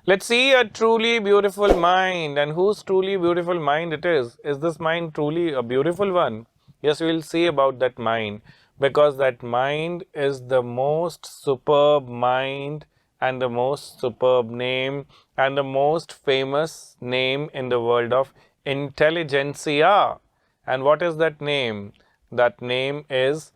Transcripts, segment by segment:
Let's see a truly beautiful mind. And whose truly beautiful mind it is? Is this mind truly a beautiful one? Yes, we will see about that mind, because that mind is the most superb mind and the most superb name and the most famous name in the world of intelligentsia. And what is that name? That name is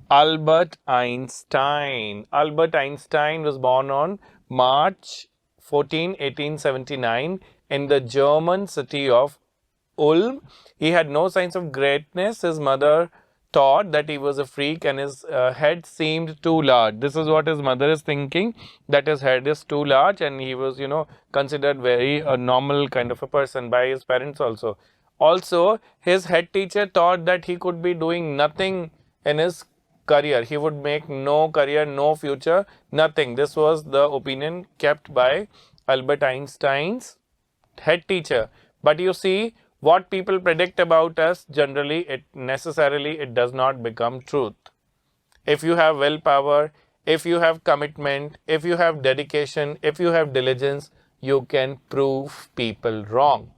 Albert Einstein. Albert Einstein was born on March 14, 1879 in the German city of Ulm. He had no signs of greatness. His mother thought that he was a freak and his head seemed too large. This is what his mother is thinking, that his head is too large, and he was, considered very a normal kind of a person by his parents also. Also, his head teacher thought that he could be doing nothing in his career. He would make no career, no future, nothing. This was the opinion kept by Albert Einstein's head teacher. But you see, what people predict about us, generally it does not become truth. If you have willpower, if you have commitment, if you have dedication, if you have diligence, you can prove people wrong.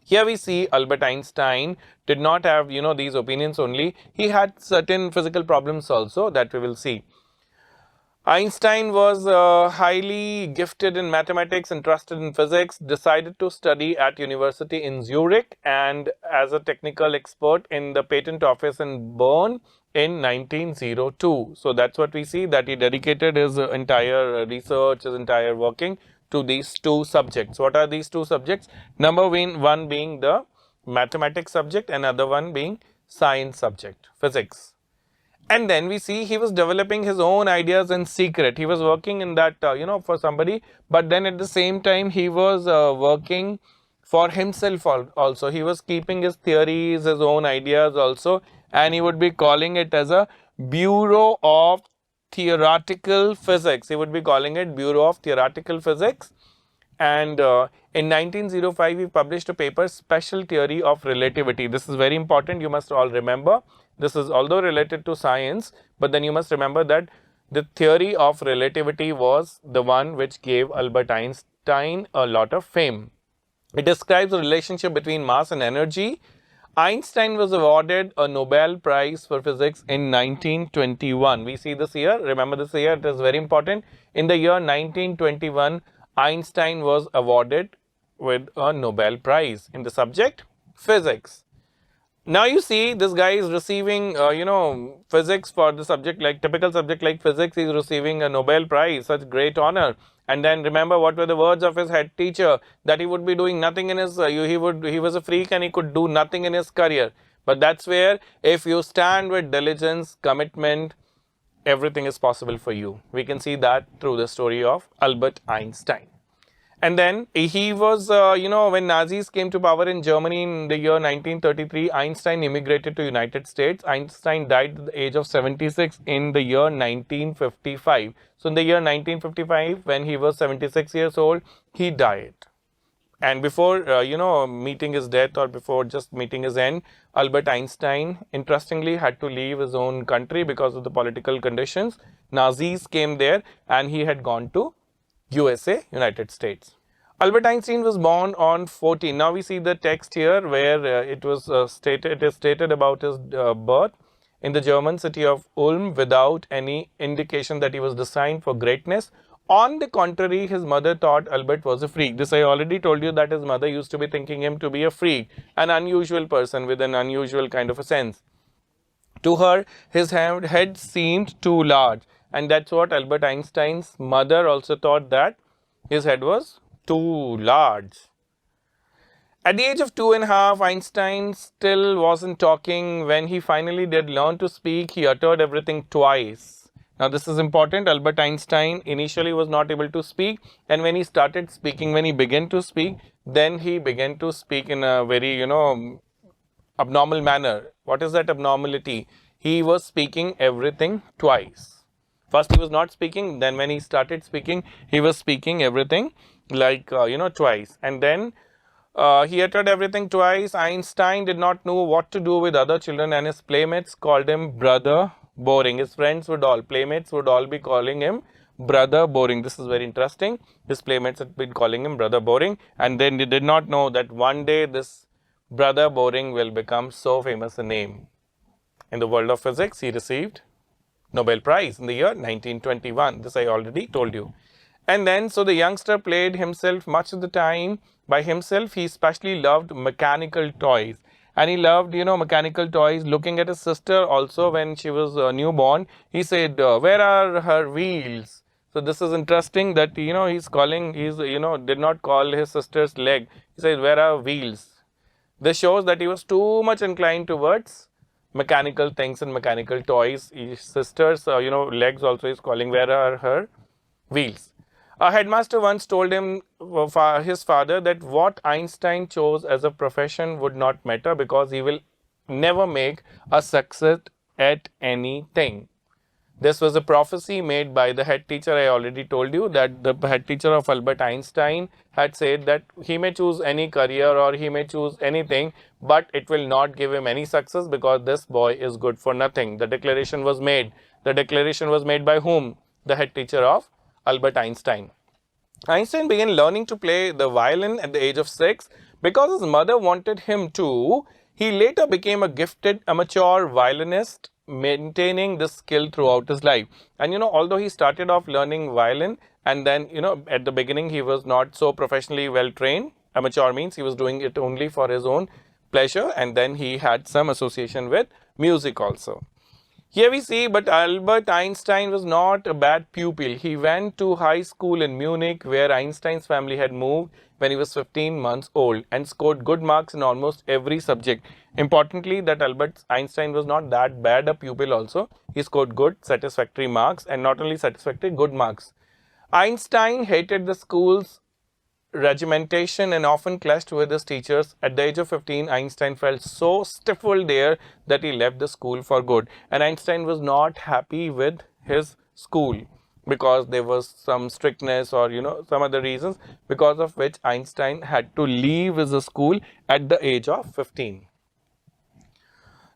Here we see Albert Einstein did not have, these opinions only. He had certain physical problems also that we will see. Einstein was highly gifted in mathematics, interested in physics, decided to study at university in Zurich and as a technical expert in the patent office in Bern in 1902. So that's what we see, that he dedicated his entire research, his entire working to these two subjects. What are these two subjects? Number one being the mathematics subject, and other one being science subject, physics. And then we see he was developing his own ideas in secret. He was working in that, for somebody, but then at the same time he was working for himself also. He was keeping his theories, his own ideas also, and he would be calling it as a Bureau of Theoretical Physics. He would be calling it Bureau of Theoretical Physics. And in 1905, he published a paper, Special Theory of Relativity. This is very important. You must all remember. This is although related to science, but then you must remember that the theory of relativity was the one which gave Albert Einstein a lot of fame. It describes the relationship between mass and energy. Einstein was awarded a Nobel Prize for Physics in 1921. We see this year. Remember this year. It is very important. In the year 1921, Einstein was awarded with a Nobel Prize in the subject physics. Now you see, this guy is receiving, physics for the subject, like typical subject like physics, he is receiving a Nobel Prize, such great honor. And then remember what were the words of his head teacher, that he would be doing nothing in his, he was a freak and he could do nothing in his career. But that's where, if you stand with diligence, commitment, everything is possible for you. We can see that through the story of Albert Einstein. And then he was, when Nazis came to power in Germany in the year 1933, Einstein immigrated to United States. Einstein died at the age of 76 in the year 1955. So in the year 1955, when he was 76 years old, he died. And before, meeting his death, or before just meeting his end, Albert Einstein, interestingly, had to leave his own country because of the political conditions. Nazis came there and he had gone to USA, United States. Albert Einstein was born on 14. Now we see the text here where it is stated about his birth in the German city of Ulm without any indication that he was destined for greatness. On the contrary, his mother thought Albert was a freak. This I already told you, that his mother used to be thinking him to be a freak, an unusual person with an unusual kind of a sense. To her, his head seemed too large, and that's what Albert Einstein's mother also thought, that his head was too large. At the age of 2.5, Einstein still wasn't talking. When he finally did learn to speak, he uttered everything twice. Now this is important. Albert Einstein initially was not able to speak, and when he started speaking, when he began to speak, then he began to speak in a very, abnormal manner. What is that abnormality? He was speaking everything twice. First he was not speaking, then when he started speaking, he was speaking everything like, twice. And then he uttered everything twice. Einstein did not know what to do with other children, and his playmates called him brother boring. His friends playmates would all be calling him Brother Boring. This is very interesting. His playmates had been calling him Brother Boring, and then they did not know that one day this Brother Boring will become so famous a name. In the world of physics, he received Nobel Prize in the year 1921. This I already told you. And then, so the youngster played himself much of the time by himself. He especially loved mechanical toys. And he loved, mechanical toys. Looking at his sister also when she was newborn, he said, where are her wheels? So this is interesting that, did not call his sister's leg. He said, where are wheels? This shows that he was too much inclined towards mechanical things and mechanical toys. His sister's, legs also is calling, where are her wheels? A headmaster once told him, his father, that what Einstein chose as a profession would not matter because he will never make a success at anything. This was a prophecy made by the head teacher. I already told you that the head teacher of Albert Einstein had said that he may choose any career or he may choose anything, but it will not give him any success because this boy is good for nothing. The declaration was made. The declaration was made by whom? The head teacher of Albert Einstein. Einstein began learning to play the violin at the age of 6 because his mother wanted him to. He later became a gifted amateur violinist, maintaining this skill throughout his life. And although he started off learning violin and then, at the beginning he was not so professionally well trained. Amateur means he was doing it only for his own pleasure, and then he had some association with music also. Here we see, but Albert Einstein was not a bad pupil. He went to high school in Munich, where Einstein's family had moved when he was 15 months old, and scored good marks in almost every subject. Importantly, that Albert Einstein was not that bad a pupil also. He scored good, satisfactory marks, and not only satisfactory, good marks. Einstein hated the school's regimentation and often clashed with his teachers. At the age of 15, Einstein felt so stifled there that he left the school for good. And Einstein was not happy with his school because there was some strictness or some other reasons because of which Einstein had to leave his school at the age of 15.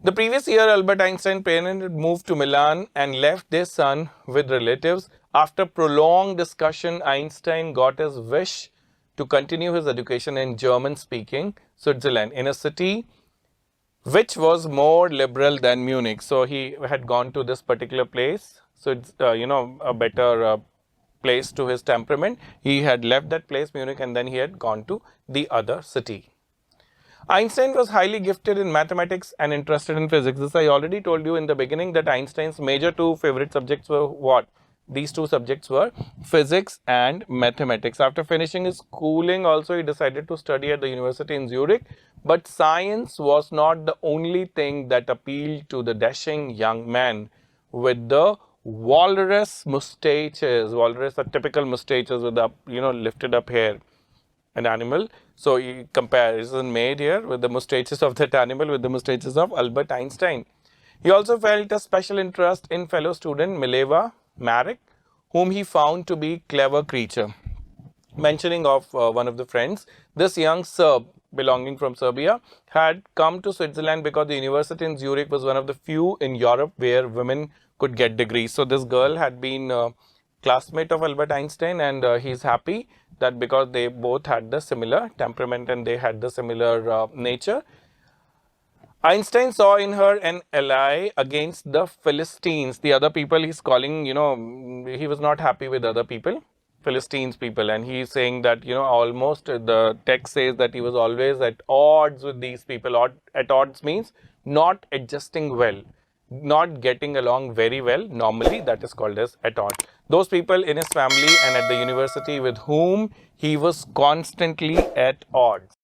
The previous year, Albert Einstein's parents had moved to Milan and left their son with relatives. After prolonged discussion, Einstein got his wish to continue his education in German-speaking Switzerland, in a city which was more liberal than Munich. So he had gone to this particular place. So it's a better place to his temperament. He had left that place, Munich, and then he had gone to the other city. Einstein was highly gifted in mathematics and interested in physics. This I already told you in the beginning that Einstein's major two favorite subjects were what? These two subjects were physics and mathematics. After finishing his schooling also, he decided to study at the university in Zurich. But science was not the only thing that appealed to the dashing young man with the walrus mustaches. Walrus are typical mustaches with the lifted up hair. An animal. So he comparison made here with the mustaches of that animal with the mustaches of Albert Einstein. He also felt a special interest in fellow student Mileva Marek, whom he found to be clever creature. Mentioning of one of the friends, this young Serb belonging from Serbia had come to Switzerland because the university in Zurich was one of the few in Europe where women could get degrees. So this girl had been a classmate of Albert Einstein, and he's happy that because they both had the similar temperament and they had the similar nature. Einstein saw in her an ally against the Philistines. The other people he's calling, he was not happy with other people, Philistines people. And he's saying that, almost the text says that he was always at odds with these people. At odds means not adjusting well, not getting along very well. Normally, that is called as at odds. Those people in his family and at the university with whom he was constantly at odds.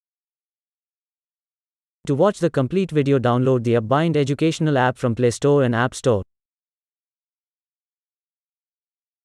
To watch the complete video, download the Upbind educational app from Play Store and App Store.